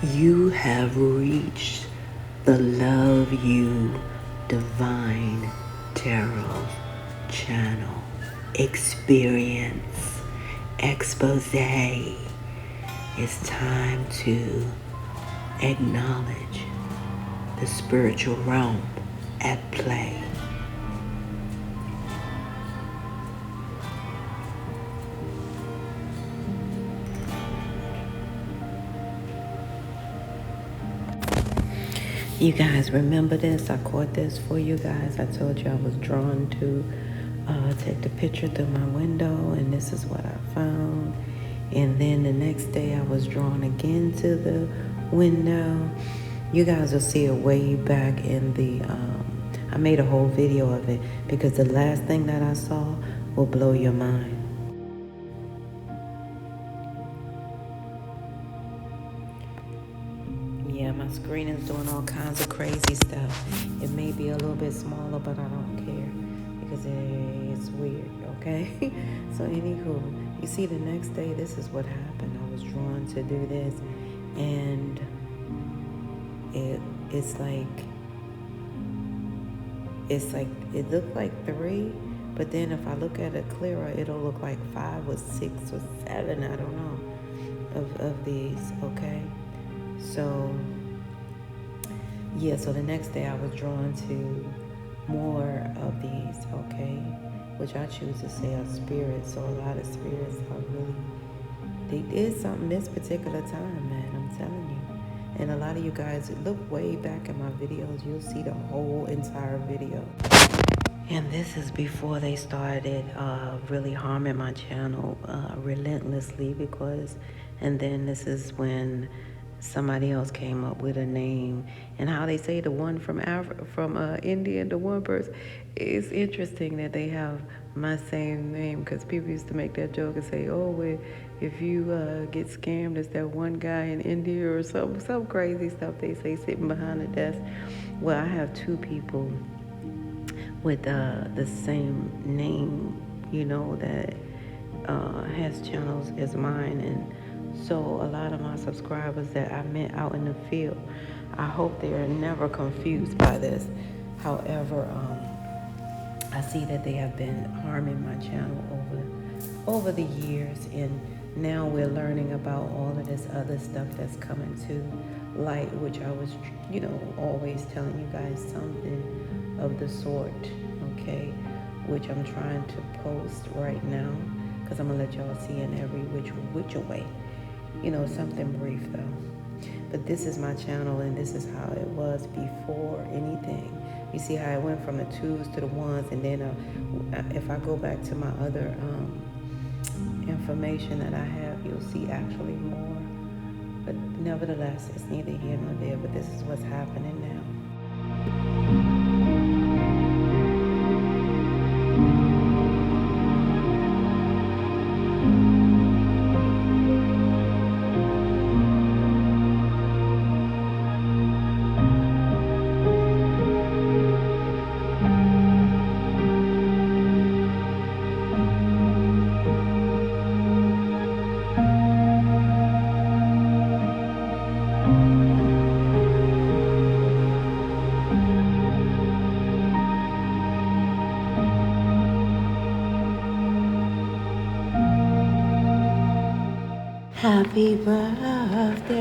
You have reached the Love You Divine Tarot channel. Experience expose. It's time to acknowledge the spiritual realm at play. You guys remember this? I caught this for you guys. I told you I was drawn to take the picture through my window, and this is what I found. And then the next day I was drawn again to the window. You guys will see it way back in the, I made a whole video of it because the last thing that I saw will blow your mind. Yeah, my screen is doing all kinds of crazy stuff. It may be a little bit smaller, but I don't care because it's weird, okay? So anywho, you see the next day, this is what happened. I was drawn to do this, and it's like, it looked like 3, but then if I look at it clearer, it'll look like 5 or 6 or 7, I don't know, of these, okay? So, yeah, so the next day I was drawn to more of these, okay? Which I choose to say are spirits. So a lot of spirits are really, they did something this particular time, man, I'm telling you. And a lot of you guys, look way back in my videos, you'll see the whole entire video. And this is before they started really harming my channel relentlessly and then this is when somebody else came up with a name. And how they say the one from India, the one person, it's interesting that they have my same name because people used to make that joke and say, oh, well, if you get scammed, it's that one guy in India or some crazy stuff they say sitting behind the desk. Well, I have 2 people with the same name, that has channels as mine. And so a lot of my subscribers that I met out in the field, I hope they are never confused by this. However, I see that they have been harming my channel over the years, and now we're learning about all of this other stuff that's coming to light, which I was, always telling you guys something of the sort, okay, which I'm trying to post right now because I'm gonna let y'all see in every which way, something brief though. But this is my channel, and this is how it was before anything. You see how it went from the 2s to the 1s, and then if I go back to my other information that I have, you'll see actually more. But nevertheless, it's neither here nor there, but this is what's happening now. Happy birthday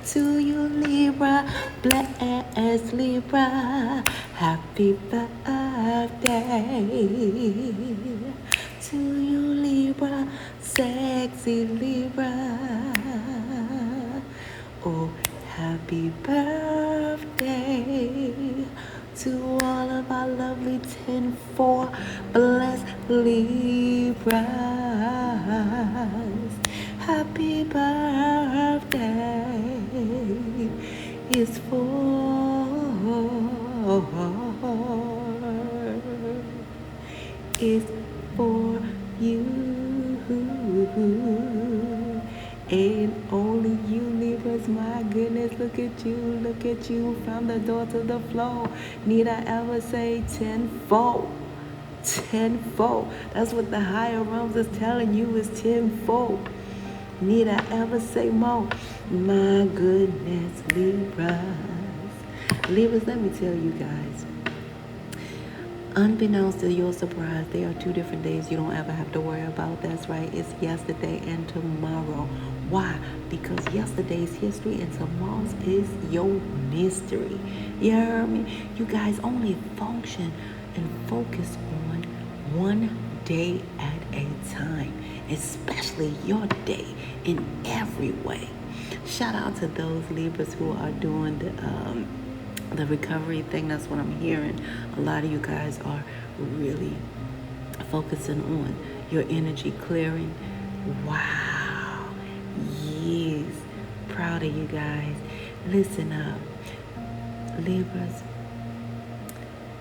to you, Libra, blessed Libra. Happy birthday to you, Libra, sexy Libra. Oh, happy birthday to all of our lovely 10-4 blessed Libras. Happy birthday is for you, and only you, Libras. My goodness, look at you, from the door to the floor. Need I ever say 10-4? 10-4. That's what the higher realms is telling you is 10-4. Need I ever say more? My goodness, Libras. Libras, let me tell you guys. Unbeknownst to your surprise, there are 2 different days you don't ever have to worry about. That's right, it's yesterday and tomorrow. Why? Because yesterday's history and tomorrow's is your mystery. You heard me? You guys only function and focus on one day at a time, especially your day in every way. Shout out to those Libras who are doing the recovery thing. That's what I'm hearing. A lot of you guys are really focusing on your energy clearing. Wow. Yes. Proud of you guys. Listen up. Libras,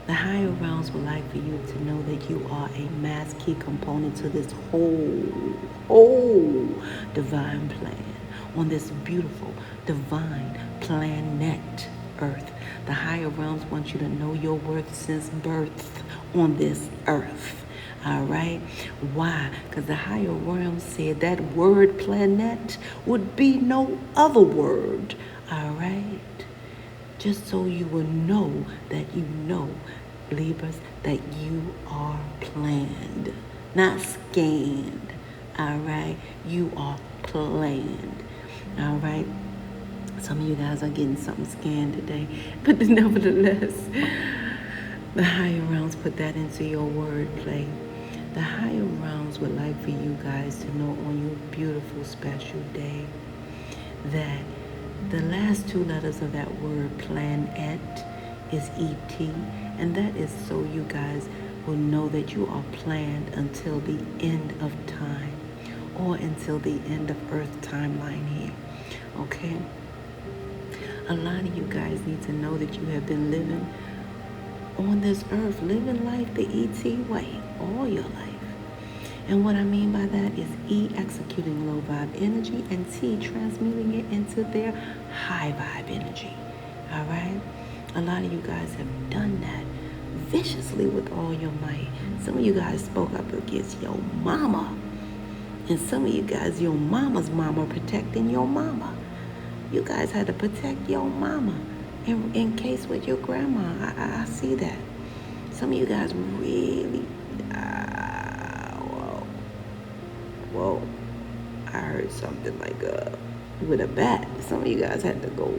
the higher realms would like for you to know that you are a mass key component to this whole divine plan on this beautiful divine planet Earth. The higher realms want you to know your worth since birth on this earth. All right? Why? Because the higher realms said that word planet would be no other word. All right? Just so you will know that you know, Libras, that you are planned, not scanned. All right? You are planned. All right? Some of you guys are getting something scanned today, but nevertheless, the higher realms put that into your wordplay. The higher realms would like for you guys to know on your beautiful special day that the last 2 letters of that word, planet, is ET, and that is so you guys will know that you are planned until the end of time, or until the end of Earth timeline here. Okay? A lot of you guys need to know that you have been living on this earth, living life the ET way all your life. And what I mean by that is E, executing low vibe energy, and T, transmuting it into their high vibe energy. All right? A lot of you guys have done that viciously with all your might. Some of you guys spoke up against your mama. And some of you guys, your mama's mama, protecting your mama. You guys had to protect your mama in case with your grandma. I see that. Some of you guys really, whoa. I heard something like with a bat. Some of you guys had to go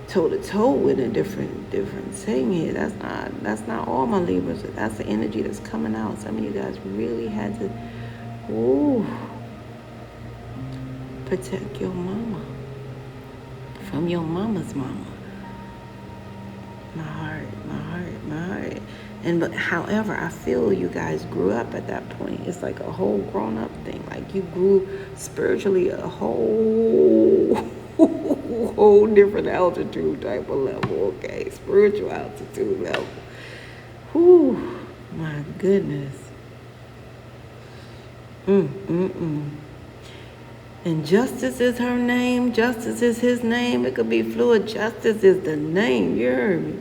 toe to toe with a different thing here. That's not all my Libras. That's the energy that's coming out. Some of you guys really had to, protect your mama from your mama's mama. My heart. But however, I feel you guys grew up at that point. It's like a whole grown up thing. Like you grew spiritually a whole different altitude type of level, okay? Spiritual altitude level. Whew, my goodness. And justice is her name. Justice is his name. It could be fluid. Justice is the name. You heard me?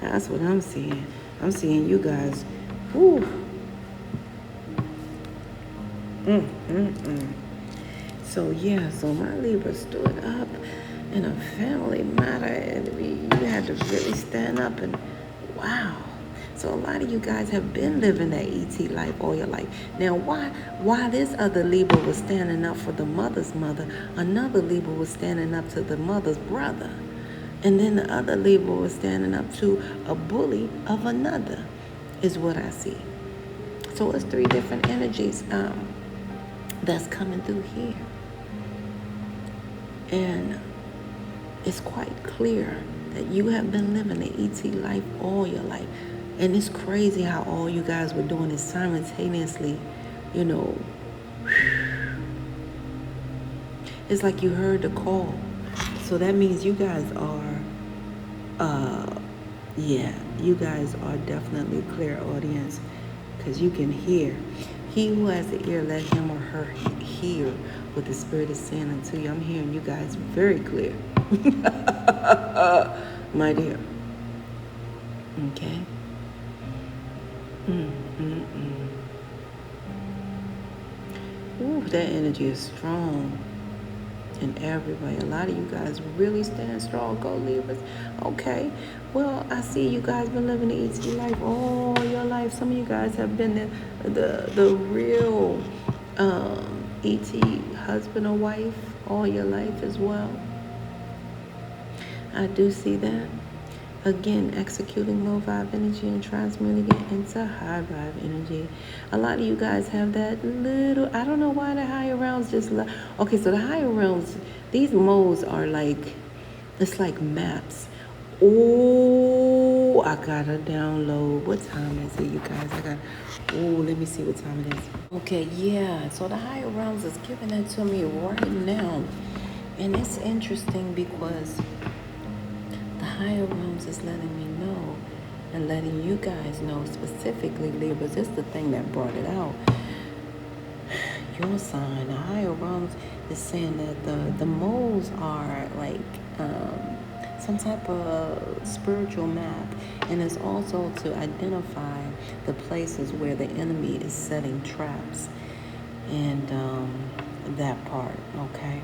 That's what I'm seeing. I'm seeing you guys. Whew. So my Libra stood up in a family matter, and you had to really stand up and wow. So a lot of you guys have been living that ET life all your life. Now, why this other Libra was standing up for the mother's mother, another Libra was standing up to the mother's brother, and then the other Libra was standing up to a bully of another, is what I see. So it's 3 different energies that's coming through here. And it's quite clear that you have been living the ET life all your life. And it's crazy how all you guys were doing is simultaneously, it's like you heard the call. So that means you guys are, you guys are definitely clairaudience, because you can hear. He who has the ear, let him or her hear what the Spirit is saying unto you. I'm hearing you guys very clear. My dear. Okay? Ooh, that energy is strong. in every way. A lot of you guys really stand strong, go Libras. Okay, well, I see you guys been living the ET life all your life. Some of you guys have been the real ET husband or wife all your life as well. I do see that. Again, executing low vibe energy and transmuting it into high vibe energy. A lot of you guys have that little, I don't know why the higher realms just, okay, so the higher realms, these modes are like, it's like maps. Oh, I gotta download. What time is it, you guys? Let me see what time it is. Okay, yeah, so the higher realms is giving that to me right now. And it's interesting because the higher realms is letting me know and letting you guys know specifically, Libras. This is the thing that brought it out. Your sign, the higher realms is saying that the moles are like some type of spiritual map, and it's also to identify the places where the enemy is setting traps, and that part. Okay,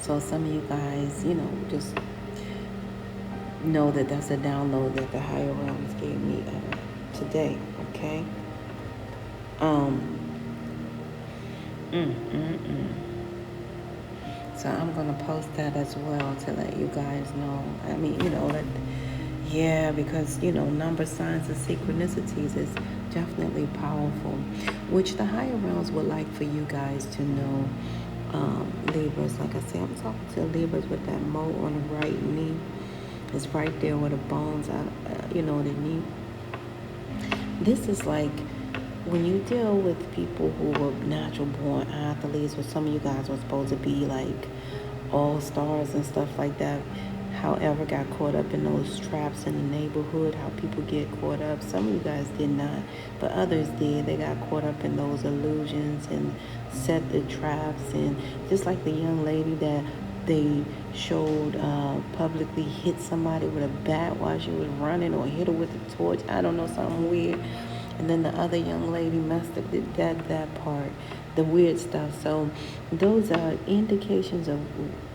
so some of you guys, just know that that's a download that the higher realms gave me today. Okay. So I'm gonna post that as well to let you guys know. I mean, because number signs and synchronicities is definitely powerful, which the higher realms would like for you guys to know. Libras, like I said, I'm talking to Libras with that mole on the right knee. It's right there where the bones are, the knee. This is like when you deal with people who were natural born athletes, or some of you guys were supposed to be like all stars and stuff like that, however got caught up in those traps in the neighborhood, how people get caught up. Some of you guys did not, but others did. They got caught up in those illusions and set the traps. And just like the young lady that they showed publicly hit somebody with a bat while she was running, or hit her with a torch. I don't know, something weird. And then the other young lady messed up that part, the weird stuff. So those are indications of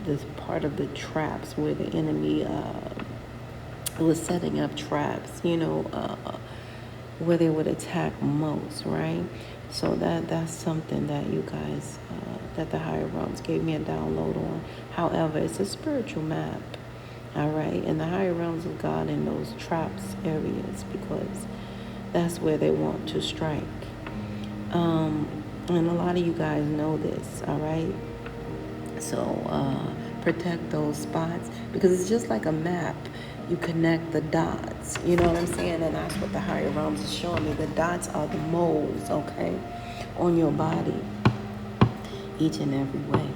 this part of the traps where the enemy was setting up traps, where they would attack most, right? So that's something that you guys, that the higher realms gave me a download on. However, it's a spiritual map, all right? And the higher realms of God in those traps areas, because that's where they want to strike. And a lot of you guys know this, all right? So protect those spots, because it's just like a map. You connect the dots, you know what I'm saying? And that's what the higher realms is showing me. The dots are the moles, okay, on your body, each and every way.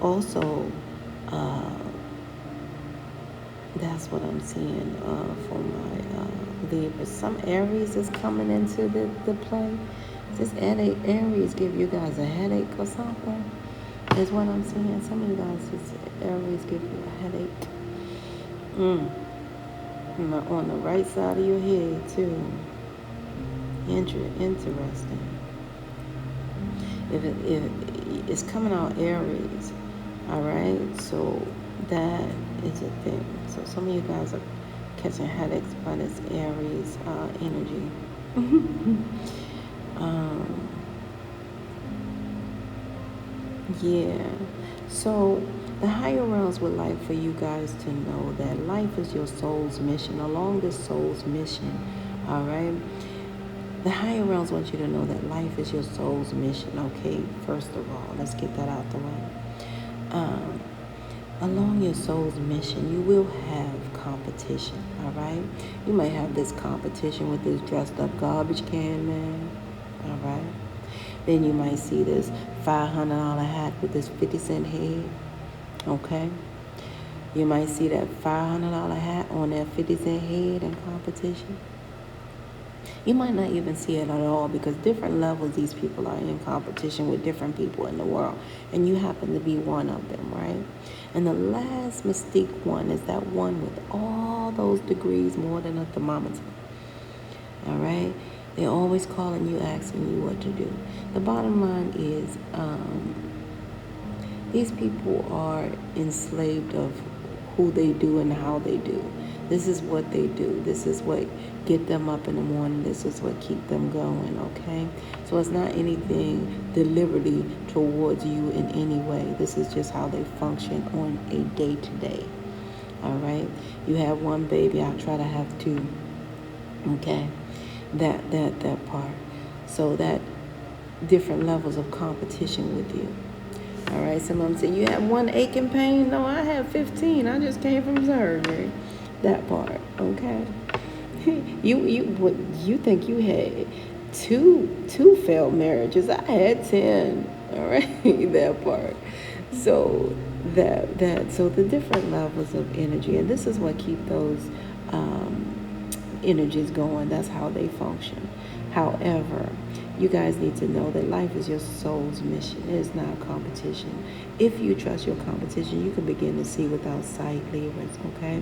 Also, that's what I'm seeing for my Libra. Some Aries is coming into the play. Does Aries give you guys a headache or something? Is what I'm seeing. Some of you guys, Aries give you a headache. On the right side of your head, too. Interesting. If it's coming out Aries, all right? So that is a thing. So some of you guys are catching headaches, but it's Aries energy. Yeah. So the higher realms would like for you guys to know that life is your soul's mission. Along this soul's mission, all right? The higher realms want you to know that life is your soul's mission, okay? First of all, let's get that out the way. Along your soul's mission, you will have competition, all right? You might have this competition with this dressed up garbage can man, all right? Then you might see this $500 hat with this 50-cent head, okay? You might see that $500 hat on that 50-cent head in competition. You might not even see it at all, because different levels these people are in competition with different people in the world. And you happen to be one of them, right? And the last mystique one is that one with all those degrees more than a thermometer. All right? They're always calling you, asking you what to do. The bottom line is these people are enslaved of who they do and how they do. This is what they do. This is what get them up in the morning. This is what keep them going, okay? So it's not anything deliberately towards you in any way. This is just how they function on a day-to-day, all right? You have one baby, I try to have two, okay? That part. So that different levels of competition with you. All right, some of them say, you have one ache and pain? No, I have 15. I just came from surgery. That part, okay? You think you had two failed marriages. I had 10. All right, that part. So so the different levels of energy, and this is what keep those energies going. That's how they function. However, you guys need to know that life is your soul's mission. It is not a competition. If you trust your competition, you can begin to see without sight, Libras, okay?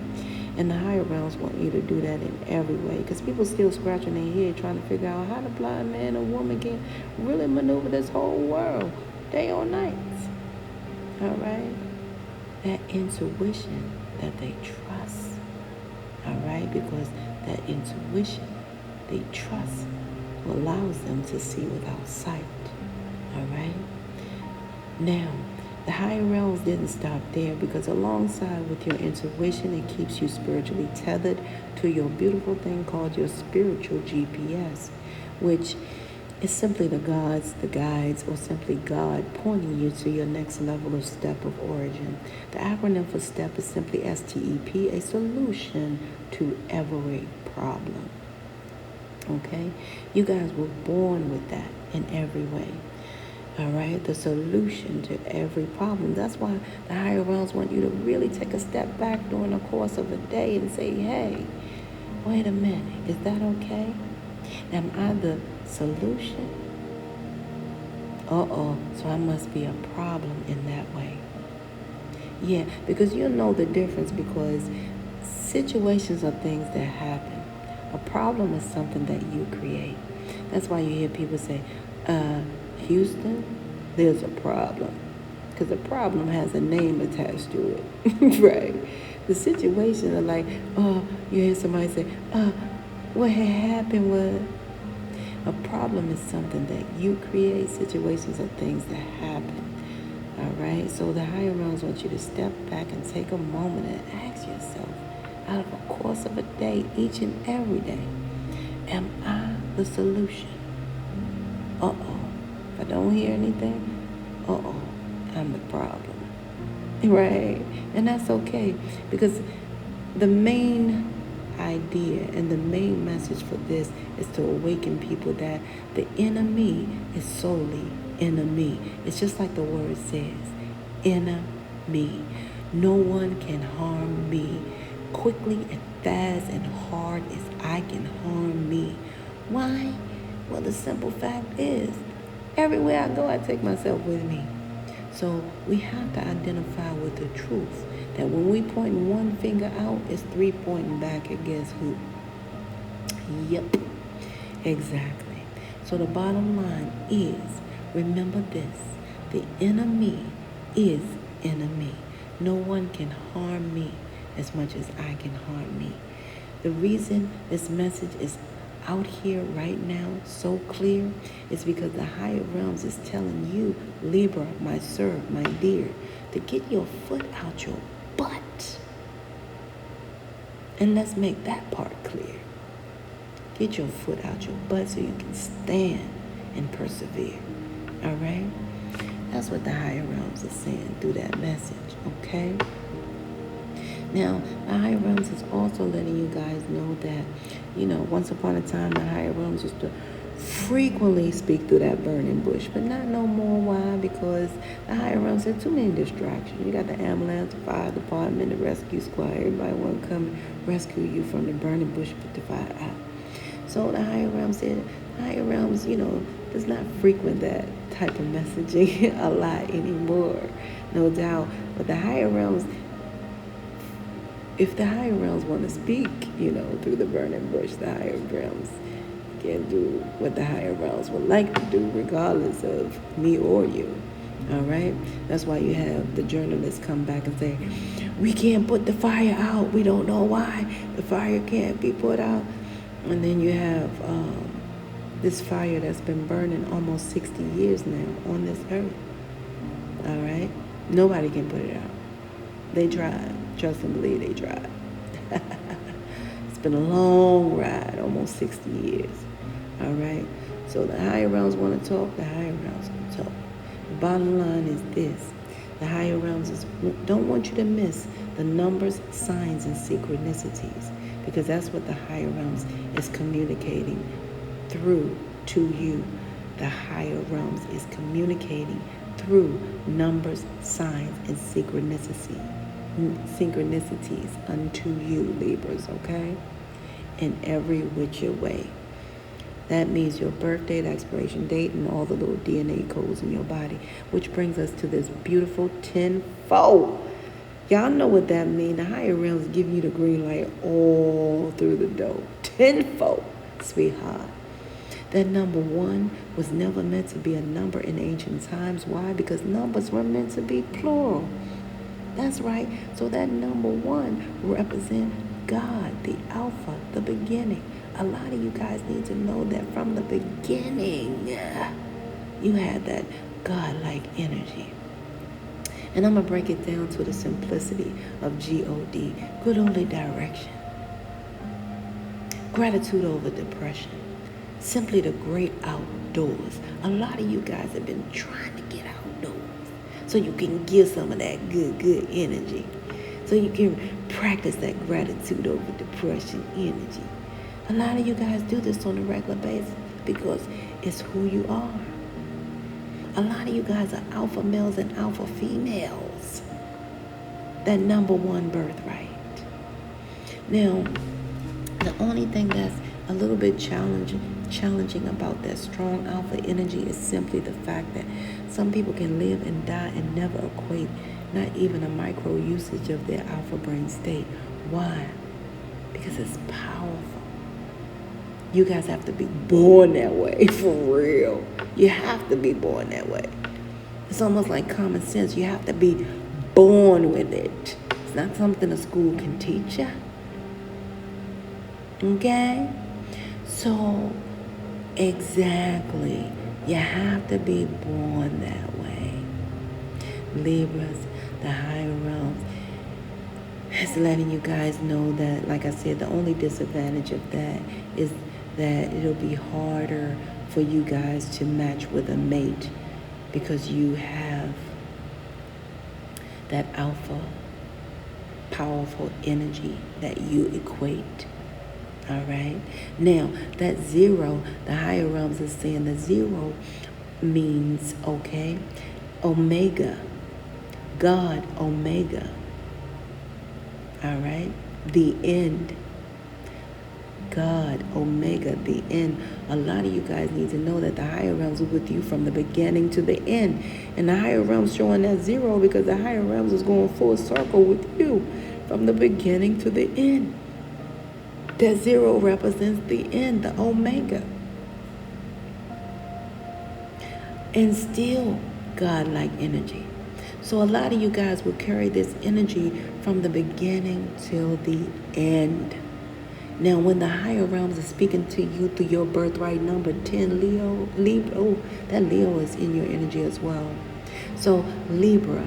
And the higher realms want you to do that in every way, because people still scratching their head trying to figure out how the blind man or woman can really maneuver this whole world day or night. All right? That intuition that they trust. All right? Because that intuition they trust allows them to see without sight. All right? Now, the higher realms didn't stop there, because alongside with your intuition, it keeps you spiritually tethered to your beautiful thing called your spiritual GPS, which is simply the gods, the guides, or simply God pointing you to your next level of step of origin. The acronym for STEP is simply STEP, a solution to every problem. Okay? You guys were born with that in every way. All right? The solution to every problem. That's why the higher realms want you to really take a step back during the course of a day and say, hey, wait a minute. Is that okay? Am I the solution? So I must be a problem in that way. Yeah, because you'll know the difference, because situations are things that happen. A problem is something that you create. That's why you hear people say, Houston, there's a problem. Because the problem has a name attached to it, right? The situation are like, you hear somebody say, what had happened was, a problem is something that you create. Situations are things that happen. All right? So the higher realms want you to step back and take a moment and ask yourself, out of the course of a day, each and every day, am I the solution? If I don't hear anything, I'm the problem. Right? And that's okay, because the main idea and the main message for this is to awaken people that the enemy is solely enemy. It's just like the word says, enemy. No one can harm me quickly and fast and hard as I can harm me. Why? Well, the simple fact is, everywhere I go, I take myself with me. So we have to identify with the truth that when we point one finger out, it's 3 pointing back at guess who? Yep, exactly. So the bottom line is, remember this, the enemy is enemy. No one can harm me as much as I can harm me. The reason this message is out here right now so clear is because the higher realms is telling you, Libra, my sir, my dear, to get your foot out your butt. And let's make that part clear. Get your foot out your butt so you can stand and persevere. All right? That's what the higher realms are saying through that message, okay? Now, the higher realms is also letting you guys know that, once upon a time, the higher realms used to frequently speak through that burning bush, but not no more. Why? Because the higher realms had too many distractions. You got the ambulance, the fire department, the rescue squad. Everybody want to come rescue you from the burning bush, put the fire out. So the higher realms said, does not frequent that type of messaging a lot anymore, no doubt. But the higher realms, if the higher realms want to speak, through the burning bush, the higher realms Can't do what the higher realms would like to do, regardless of me or you. All right? That's why you have the journalists come back and say, we can't put the fire out. We don't know why the fire can't be put out. And then you have this fire that's been burning almost 60 years now on this earth. All right? Nobody can put it out. They tried. Trust and believe they tried. It's been a long ride, almost 60 years. All right? So the higher realms want to talk, the higher realms want to talk. The bottom line is this. The higher realms don't want you to miss the numbers, signs, and synchronicities, because that's what the higher realms is communicating through to you. The higher realms is communicating through numbers, signs, and synchronicities unto you, Libras, okay? In every which way. That means your birth date, expiration date, and all the little DNA codes in your body, which brings us to this beautiful tenfold. Y'all know what that means. The higher realms give you the green light all through the door. Tenfold, sweetheart. That number 1 was never meant to be a number in ancient times. Why? Because numbers were meant to be plural. That's right. So that number 1 represents God, the Alpha, the beginning. A lot of you guys need to know that from the beginning, you had that God-like energy. And I'm going to break it down to the simplicity of G-O-D, good only direction. Gratitude over depression. Simply the great outdoors. A lot of you guys have been trying to get outdoors so you can give some of that good energy. So you can practice that gratitude over depression energy. A lot of you guys do this on a regular basis because it's who you are. A lot of you guys are alpha males and alpha females. That number 1 birthright. Now, the only thing that's a little bit challenging about that strong alpha energy is simply the fact that some people can live and die and never equate not even a micro usage of their alpha brain state. Why? Because it's powerful. You guys have to be born that way, for real. You have to be born that way. It's almost like common sense. You have to be born with it. It's not something a school can teach you. Okay? So, exactly. You have to be born that way. Libras, the higher realms, is letting you guys know that, like I said, the only disadvantage of that is that it'll be harder for you guys to match with a mate because you have that alpha, powerful energy that you equate. All right? Now, that 0, the higher realms is saying the 0 means, okay, Omega, God, Omega. All right? The end. God, Omega, the end. A lot of you guys need to know that the higher realms are with you from the beginning to the end. And the higher realms showing that 0 because the higher realms is going full circle with you from the beginning to the end. That 0 represents the end, the Omega. And still God-like energy. So a lot of you guys will carry this energy from the beginning till the end. Now, when the higher realms are speaking to you through your birthright number 10, Libra, oh, that Leo is in your energy as well. So, Libra,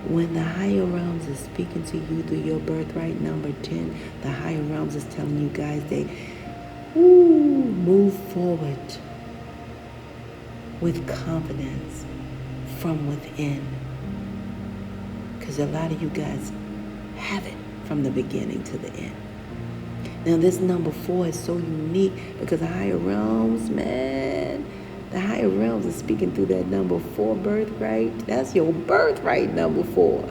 when the higher realms is speaking to you through your birthright number 10, the higher realms is telling you guys they move forward with confidence from within. Because a lot of you guys have it from the beginning to the end. Now, this number 4 is so unique because the higher realms, man, the higher realms are speaking through that number 4 birthright. That's your birthright, number 4.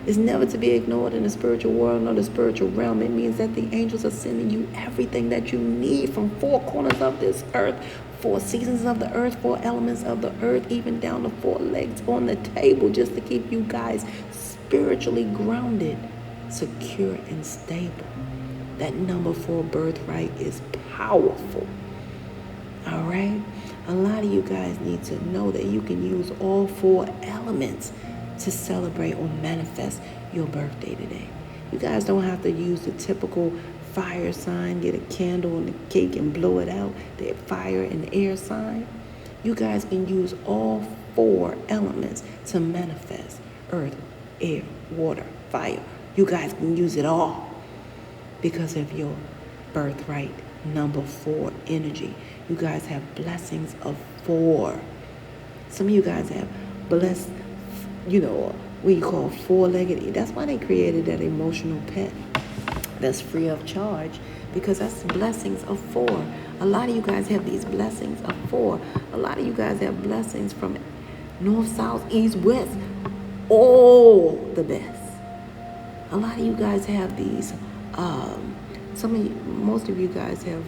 It's never to be ignored in the spiritual world nor the spiritual realm. It means that the angels are sending you everything that you need from 4 corners of this earth, 4 seasons of the earth, 4 elements of the earth, even down to 4 legs on the table, just to keep you guys spiritually grounded, secure, and stable. That number 4 birthright is powerful. All right? A lot of you guys need to know that you can use all 4 elements to celebrate or manifest your birthday today. You guys don't have to use the typical fire sign, get a candle and a cake and blow it out, the fire and air sign. You guys can use all 4 elements to manifest: earth, air, water, fire. You guys can use it all because of your birthright number 4 energy. You guys have blessings of 4. Some of you guys have blessed, what you call 4-legged. That's why they created that emotional pet that's free of charge, because that's blessings of 4. A lot of you guys have these blessings of 4. A lot of you guys have blessings from north, south, east, west, all the best. A lot of you guys have these, most of you guys have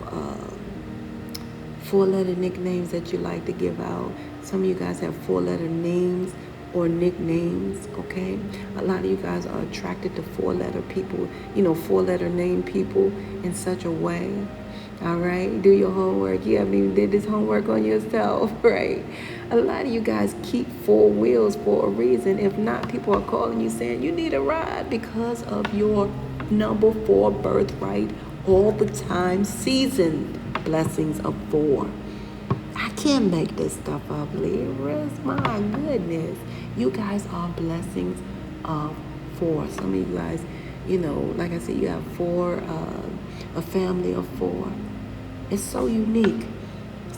4-letter nicknames that you like to give out. Some of you guys have 4-letter names or nicknames, okay? A lot of you guys are attracted to 4-letter people, 4-letter name people in such a way. All right, do your homework. You haven't even did this homework on yourself, right? A lot of you guys keep 4 wheels for a reason. If not, people are calling you saying you need a ride because of your number 4 birthright, all the time, seasoned blessings of 4. I can't make this stuff up, Libras. My goodness. You guys are blessings of 4. Some of you guys, like I said, you have 4, a family of 4. It's so unique.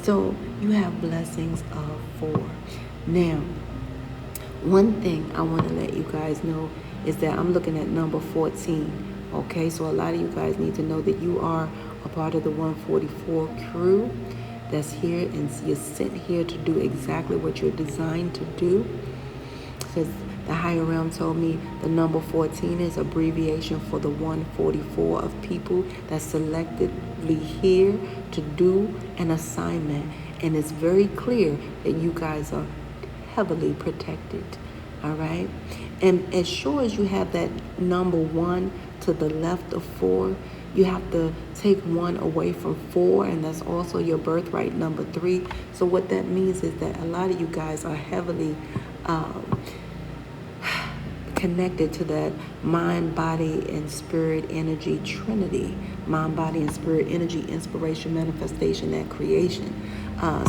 So you have blessings of 4. Now, one thing I want to let you guys know is that I'm looking at number 14. Okay, so a lot of you guys need to know that you are a part of the 144 crew that's here, and you're sent here to do exactly what you're designed to do. Because the higher realm told me the number 14 is abbreviation for the 144 of people that's selectively here to do an assignment. And it's very clear that you guys are heavily protected. All right? And as sure as you have that number 1 to the left of 4, you have to take 1 away from 4, and that's also your birthright number 3. So what that means is that a lot of you guys are heavily connected to that mind, body, and spirit energy trinity. Mind, body, and spirit energy, inspiration, manifestation, and creation.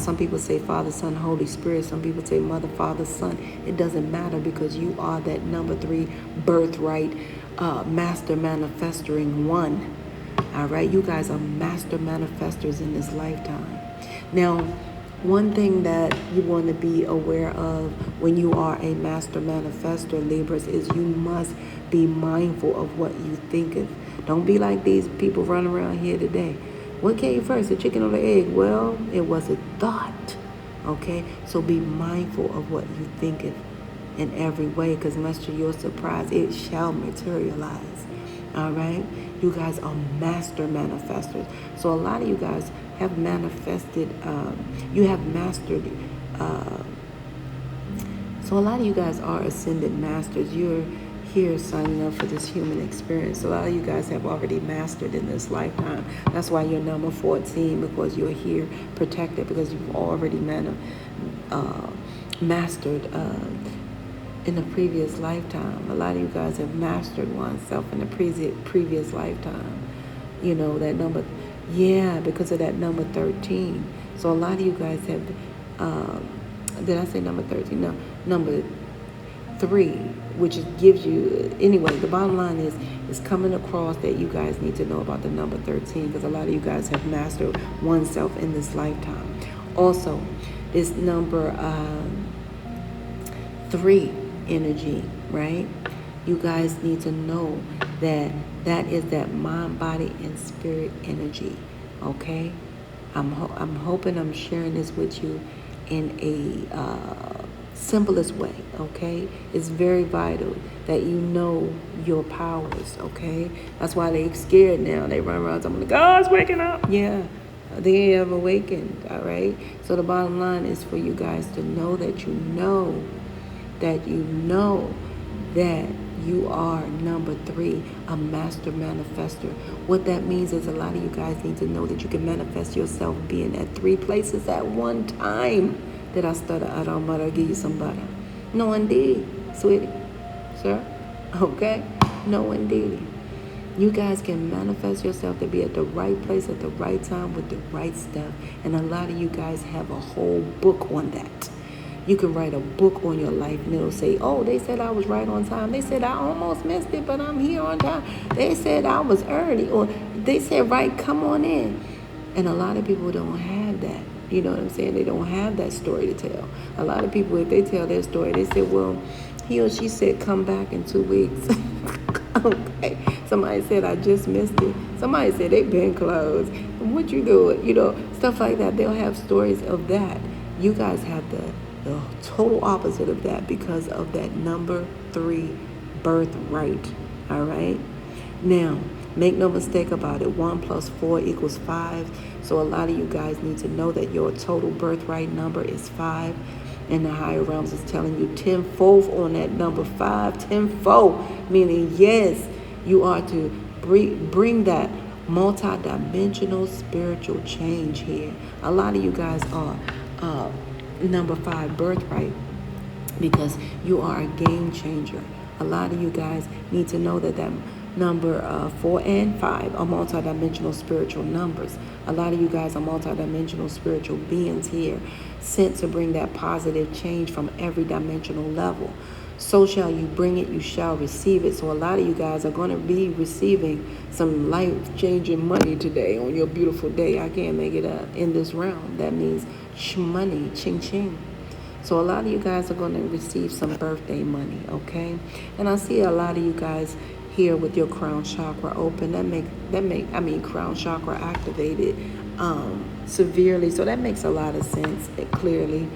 Some people say Father, Son, Holy Spirit. Some people say Mother, Father, Son. It doesn't matter, because you are that number 3 birthright master manifesting 1. All right, you guys are master manifestors in this lifetime. Now, one thing that you want to be aware of when you are a master manifestor, Libras, is you must be mindful of what you think of. Don't be like these people running around here today. What came first, the chicken or the egg? Well, it was a thought, okay? So be mindful of what you think of in every way, because much to your surprise, it shall materialize. All right? You guys are master manifestors. So a lot of you guys have manifested, you have mastered, so a lot of you guys are ascended masters. You're here signing up for this human experience. A lot of you guys have already mastered in this lifetime. That's why you're number 14, because you're here protected, because you've already mastered in a previous lifetime. A lot of you guys have mastered oneself in a previous lifetime. That number, because of that number 13. So a lot of you guys have, did I say number 13? No, number 3, which gives you, anyway, the bottom line is coming across that you guys need to know about the number 13, because a lot of you guys have mastered oneself in this lifetime. Also, this number 3 energy, right? You guys need to know that that is that mind, body, and spirit energy, okay? I'm hoping I'm sharing this with you in a simplest way, okay? It's very vital that you know your powers, okay? That's why they're scared now. They run around talking, God's waking up. Yeah, they have awakened, all right? So the bottom line is for you guys to know that you know that You are number 3, a master manifester. What that means is a lot of you guys need to know that you can manifest yourself being at 3 places at one time. Did I stutter? I don't butter. Give you some butter. No, indeed, sweetie. Sir? Okay? No, indeed. You guys can manifest yourself to be at the right place at the right time with the right stuff. And a lot of you guys have a whole book on that. You can write a book on your life and it'll say, oh, they said I was right on time. They said I almost missed it, but I'm here on time. They said I was early. Or they said, right, come on in. And a lot of people don't have that. You know what I'm saying? They don't have that story to tell. A lot of people, if they tell their story, they say, well, he or she said come back in 2 weeks. Okay. Somebody said I just missed it. Somebody said they been closed. What you doing? You know, stuff like that. They'll have stories of that. You guys have the total opposite of that because of that number 3 birthright. All right. Now, make no mistake about it. 1 + 4 = 5. So a lot of you guys need to know that your total birthright number is 5. And the higher realms is telling you tenfold on that number 5. Tenfold, meaning yes, you are to bring that multi-dimensional spiritual change here. A lot of you guys are number 5 birthright because you are a game changer. A lot of you guys need to know that number 4 and 5 are multidimensional spiritual numbers. A lot of you guys are multidimensional spiritual beings here, sent to bring that positive change from every dimensional level. So shall you bring it, you shall receive it. So a lot of you guys are going to be receiving some life-changing money today on your beautiful day. I can't make it up in this realm. That means money, ching ching. So a lot of you guys are going to receive some birthday money, okay? And I see a lot of you guys here with your crown chakra open. Crown chakra activated severely. So that makes a lot of sense. Clearly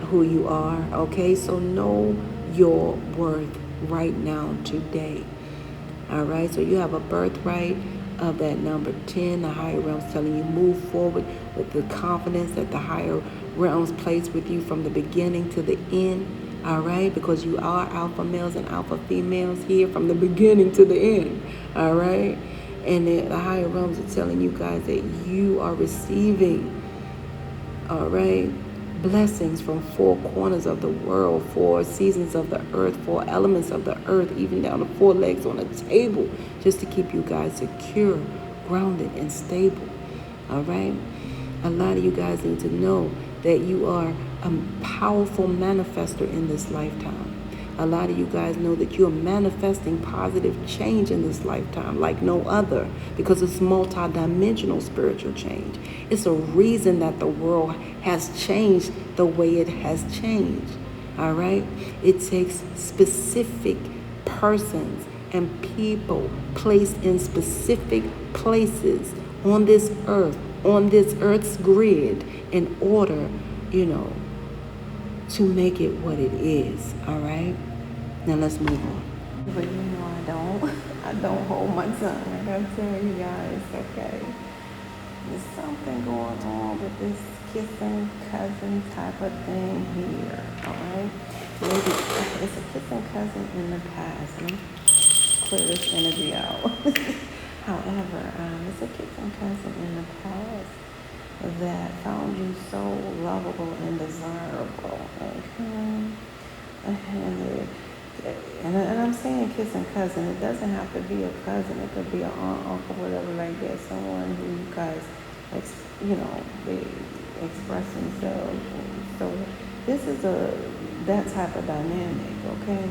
who you are, okay? So know your worth right now today. All right, so you have a birthright of that number 10. The higher realms telling you move forward with the confidence that the higher realms place with you from the beginning to the end. All right, because you are alpha males and alpha females here from the beginning to the end. All right, and the higher realms are telling you guys that you are receiving, all right, blessings from 4 corners of the world, 4 seasons of the earth, 4 elements of the earth, even down to 4 legs on a table, just to keep you guys secure, grounded, and stable. All right? A lot of you guys need to know that you are a powerful manifester in this lifetime. A lot of you guys know that you're manifesting positive change in this lifetime like no other because it's multi-dimensional spiritual change. It's a reason that the world has changed the way it has changed. All right? It takes specific persons and people placed in specific places on this earth's grid in order, to make it what it is. All right, now let's move on. But I don't hold my tongue. I gotta tell you guys, okay, there's something going on with this kissing cousin type of thing here. All right, maybe it's a kissing cousin in the past. Let me clear this energy out. However, it's a kissing cousin in the past that found you so lovable and desirable, okay? And I'm saying kissing cousin. It doesn't have to be a cousin. It could be an aunt, uncle, whatever like that. Someone who you guys, they express themselves. So this is that type of dynamic, okay?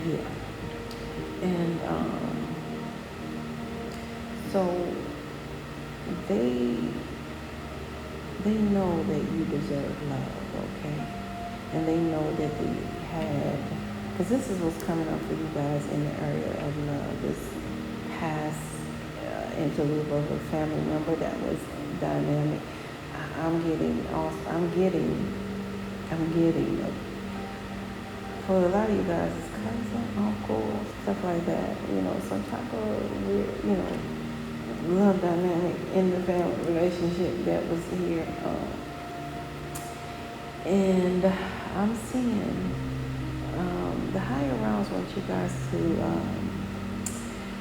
Yeah. And so they know that you deserve love, okay? And they know that they had, because this is what's coming up for you guys in the area of love, this past interlude of a family member that was dynamic. I'm getting, for a lot of you guys, it's cousin, uncle, stuff like that, some type of weird, love dynamic in the family relationship that was here. And I'm seeing the higher realms want you guys to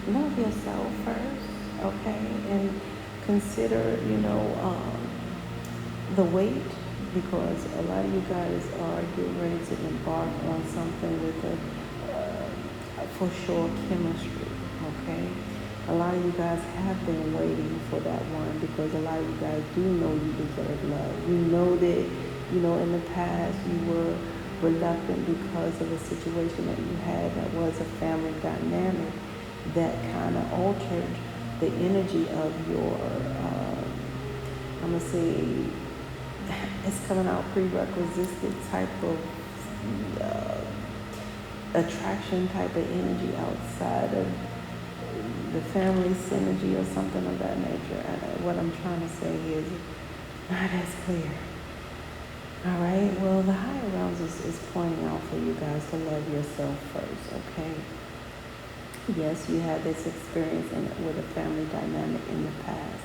love yourself first, okay, and consider, the weight, because a lot of you guys are getting ready to embark on something with for sure, chemistry, okay? A lot of you guys have been waiting for that one, because a lot of you guys do know you deserve love. You know that, in the past you were reluctant because of a situation that you had that was a family dynamic that kind of altered the energy of your, I'm going to say, it's coming out prerequisite type of attraction type of energy outside of the family synergy or something of that nature. What I'm trying to say is not as clear. All right, well, the higher realms is pointing out for you guys to love yourself first, okay? Yes, you had this experience with a family dynamic in the past.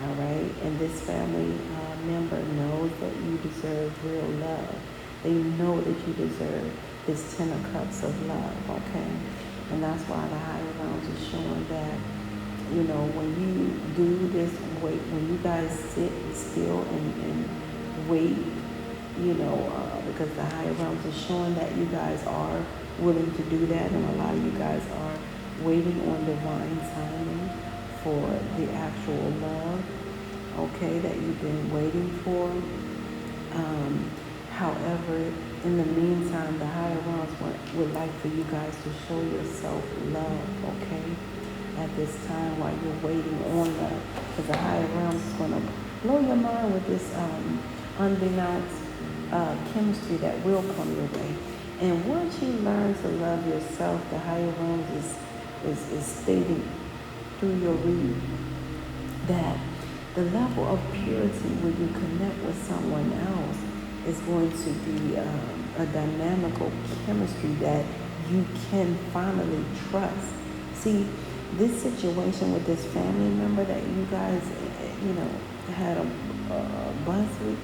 All right, and this family member knows that you deserve real love. They know that you deserve this 10 of cups of love, okay? And that's why the higher realms is showing that, when you do this wait, when you guys sit still and wait, because the higher realms is showing that you guys are willing to do that, and a lot of you guys are waiting on divine timing for the actual love, okay, that you've been waiting for. However, in the meantime, the higher realms would like for you guys to show yourself love, okay, at this time while you're waiting on love. Because the higher realms is going to blow your mind with this unbeknownst chemistry that will come your way. And once you learn to love yourself, the higher realms is stating through your read that the level of purity when you connect with someone else is going to be a dynamical chemistry that you can finally trust. See, this situation with this family member that you guys, had a bus with,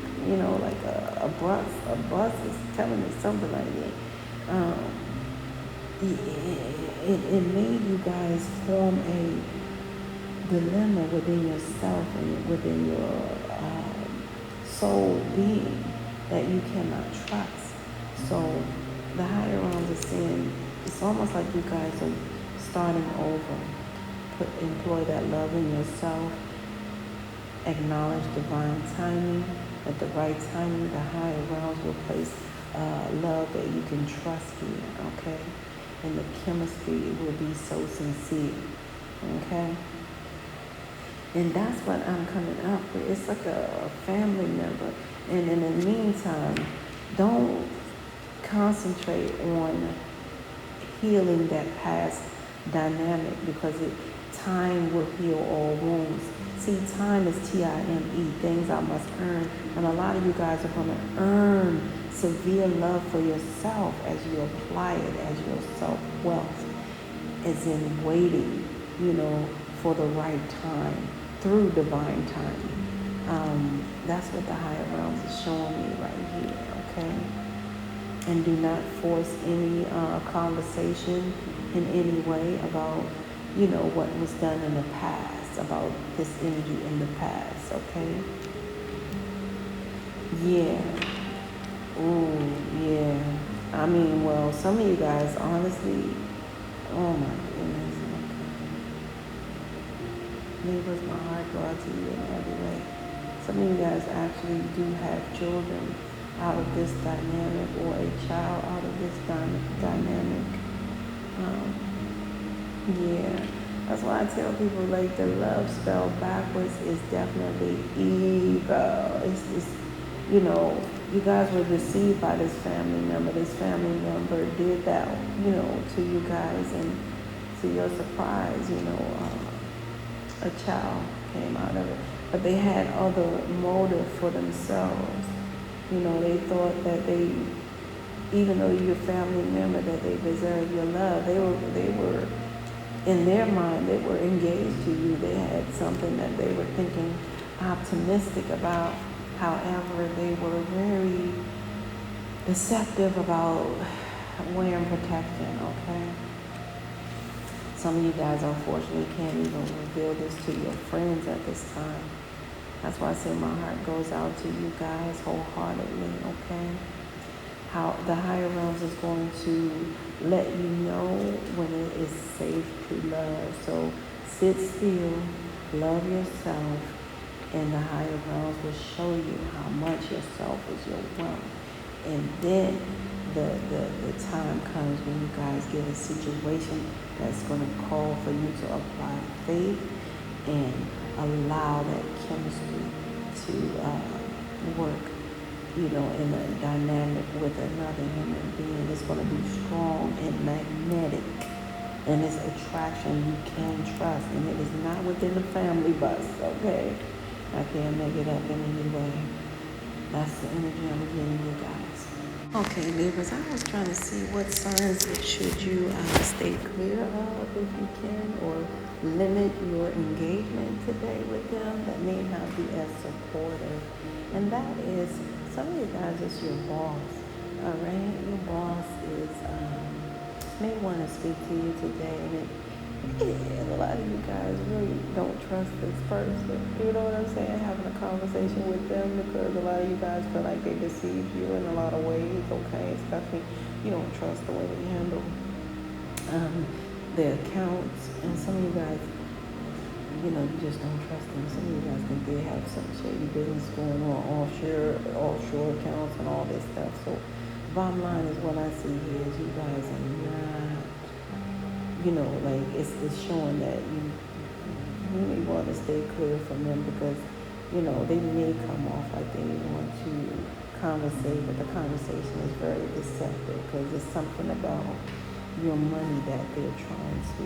like a bus is telling me something like that. It made you guys form a dilemma within yourself and within your soul being that you cannot trust. So the higher realms are saying it's almost like you guys are starting over. Employ that love in yourself. Acknowledge divine timing. At the right timing, the higher realms will place love that you can trust here, okay? And the chemistry will be so sincere, okay? And that's what I'm coming up with. It's like a family member. And in the meantime, don't concentrate on healing that past dynamic, because time will heal all wounds. See, time is TIME, things I must earn. And a lot of you guys are going to earn severe love for yourself as you apply it as your self-wealth, as in waiting, for the right time, through divine timing. That's what the higher realms is showing me right here, okay? And do not force any conversation in any way about, what was done in the past, about this energy in the past, okay? Yeah. Ooh, yeah. I mean, well, some of you guys, honestly, oh my goodness. Libras, my heart go out to you in every way. Some of you guys actually do have children out of this dynamic, or a child out of this dynamic. Yeah, that's why I tell people, like, the love spelled backwards is definitely ego. It's you guys were deceived by this family member. This family member did that, to you guys, and to your surprise, a child came out of it. But they had other motive for themselves. They thought that even though you're a family member, that they deserve your love. They were in their mind, they were engaged to you. They had something that they were thinking optimistic about. However, they were very deceptive about wearing protection, okay? Some of you guys, unfortunately, can't even reveal this to your friends at this time. That's why I say my heart goes out to you guys wholeheartedly, okay? How the higher realms is going to let you know when it is safe to love. So sit still, love yourself, and the higher realms will show you how much yourself is your wealth. And then the time comes when you guys get a situation that's going to call for you to apply faith and allow that chemistry to work, in a dynamic with another human being. It's going to be strong and magnetic. And it's attraction you can trust. And it is not within the family bus, okay? I can't make it up in any way. That's the energy I'm giving you guys. Okay, Libras, I was trying to see what signs should you stay clear of if you can, or limit your engagement today with them that may not be as supportive. And that is, some of you guys is your boss, all right? Your boss is may want to speak to you today, and a lot of you guys really don't trust this person. You know what I'm saying? Having a conversation with them, because a lot of you guys feel like they deceive you in a lot of ways, okay? Especially you don't trust the way they handle their accounts. And some of you guys, you just don't trust them. Some of you guys think they have some shady business going on, offshore accounts and all this stuff. So bottom line is, what I see here is you guys are not, like it's showing that you may want to stay clear from them, because, they may come off like they want to conversate, but the conversation is very deceptive, because it's something about your money that they're trying to,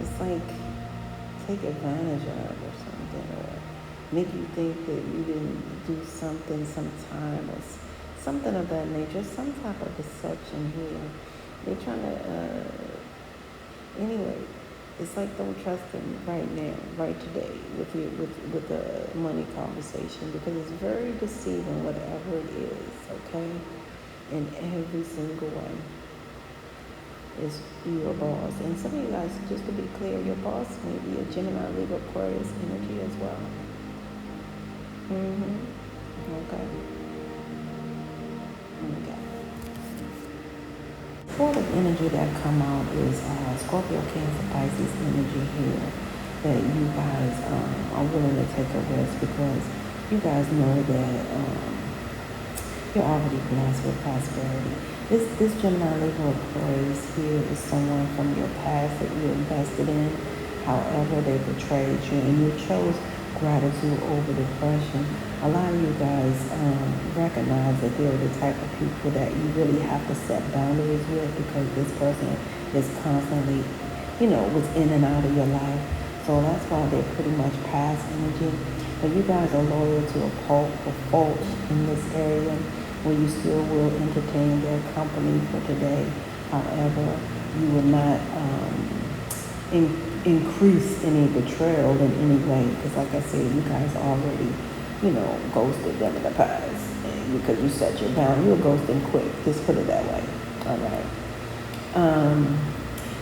it's like take advantage of or something, or make you think that you didn't do something sometime, or something of that nature, some type of deception here. They're trying to, anyway, it's like don't trust them right now, right today, with the money conversation, because it's very deceiving, whatever it is, okay? In every single way. Is your boss. And some of you guys, just to be clear, your boss may be a Gemini, Libra, Aquarius energy as well. Okay. For the energy that come out is Scorpio, Cancer, Pisces energy here. That you guys are willing to take a risk, because you guys know that you're already blessed with prosperity. This Gemini, Libra, Aquarius here is someone from your past that you invested in. However, they betrayed you, and you chose gratitude over depression. A lot of you guys recognize that they're the type of people that you really have to set boundaries with, because this person is constantly, was in and out of your life. So that's why they're pretty much past energy. But you guys are loyal to a fault in this area, where you still will entertain their company for today. However, you will not increase any betrayal in any way, because like I said, you guys already, ghosted them in the past, and because you set your bound, you'll ghost them quick. Just put it that way. All right.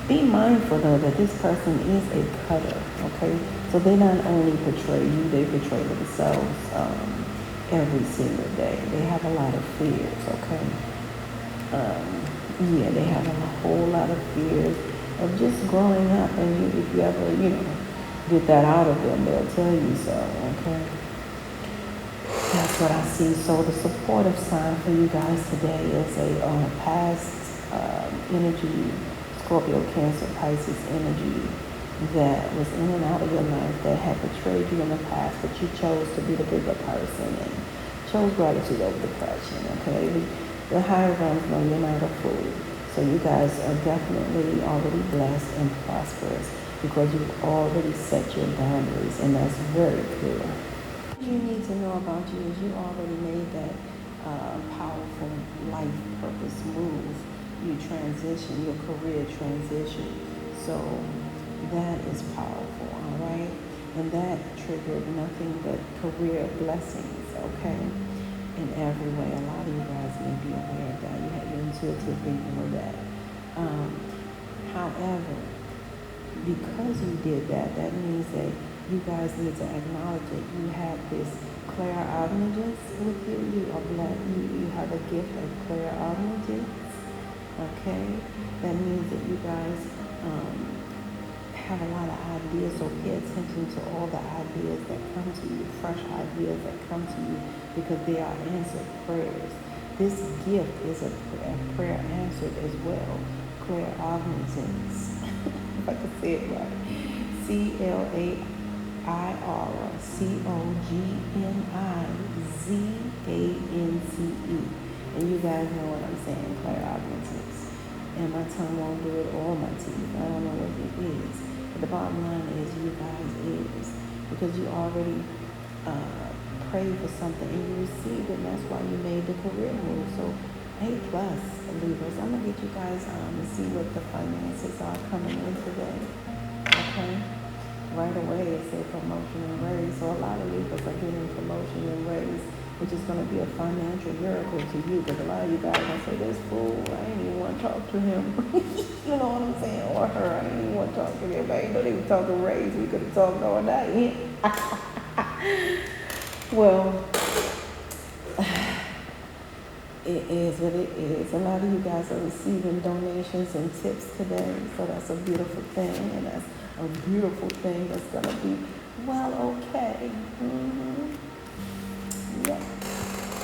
Be mindful though that this person is a cutter. Okay, so they not only betray you, they betray themselves. Every single day. They have a lot of fears, okay? They have a whole lot of fears of just growing up, and if you ever, get that out of them, they'll tell you so, okay? That's what I see. So the supportive sign for you guys today is a past energy, Scorpio, Cancer, Pisces energy that was in and out of your life, that had betrayed you in the past, but you chose to be the bigger person and chose gratitude over depression, okay? The higher realms know you're not a fool. So you guys are definitely already blessed and prosperous, because you've already set your boundaries, and that's very clear. What you need to know about you is you already made that powerful life purpose move. You transition, your career transition. So that is powerful, all right? And that triggered nothing but career blessings, okay? In every way. A lot of you may be aware of that. You intuitively know that. However, because you did that, that means that you guys need to acknowledge that you have this clairognitus with you. You are black. You have a gift of clairognitus. Okay, that means that you guys have a lot of ideas. So pay attention to all the ideas that come to you, fresh ideas that come to you, because they are answered prayers. This gift is a prayer answered as well. Clairognitions, if I could say it right. CLAIROGNIZANCE. And you guys know what I'm saying, clairognitions. And my tongue won't do it, or my teeth. I don't know what it is. But the bottom line is you guys is, because you already prayed for something and you received it, and that's why you made the career move. So A+, Libras. I'm going to get you guys to see what the finances are coming in today. Okay? Right away, it said promotion and raise. So a lot of Libras are getting promotion and raise, which is going to be a financial miracle to you. Because a lot of you guys are going to say, this fool, I ain't even want to talk to him. You know what I'm saying? Or her, I ain't even want to talk to them. I ain't know they were talking raise. We could have talked all night. Well, it is what it is. A lot of you guys are receiving donations and tips today, so that's a beautiful thing, and that's a beautiful thing that's going to be, well, okay. Yeah.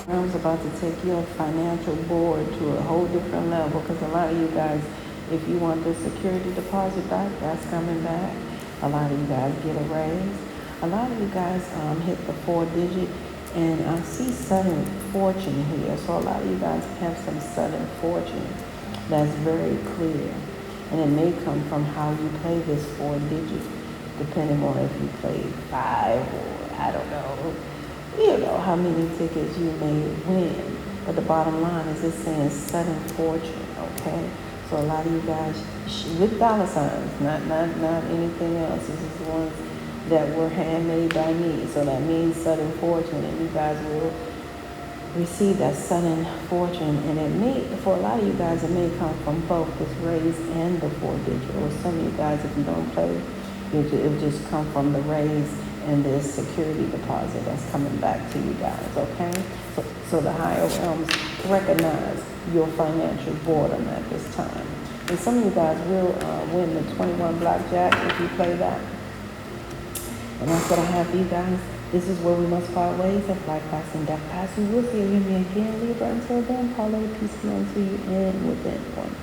I was about to take your financial board to a whole different level, because a lot of you guys, if you want the security deposit back, that's coming back. A lot of you guys get a raise. A lot of you guys hit the 4-digit, and I see sudden fortune here. So a lot of you guys have some sudden fortune that's very clear. And it may come from how you play this 4-digit, depending on if you play 5 or I don't know. You know how many tickets you may win. But the bottom line is it's saying sudden fortune, okay? So a lot of you guys, with dollar signs, not anything else. This is the ones that were handmade by me. So that means sudden fortune, and you guys will receive that sudden fortune. And it may, for a lot of you guys, it may come from both this raise and the 4-digit. Or some of you guys, if you don't play, it'll just come from the raise and this security deposit that's coming back to you guys, okay? So the higher realms recognize your financial boredom at this time. And some of you guys will win the 21 blackjack if you play that. And that's what I have for you guys. This is where we must part ways, and fly past and death past. We will see you again, Libra. Until then, parlay, peace be unto you, and within one.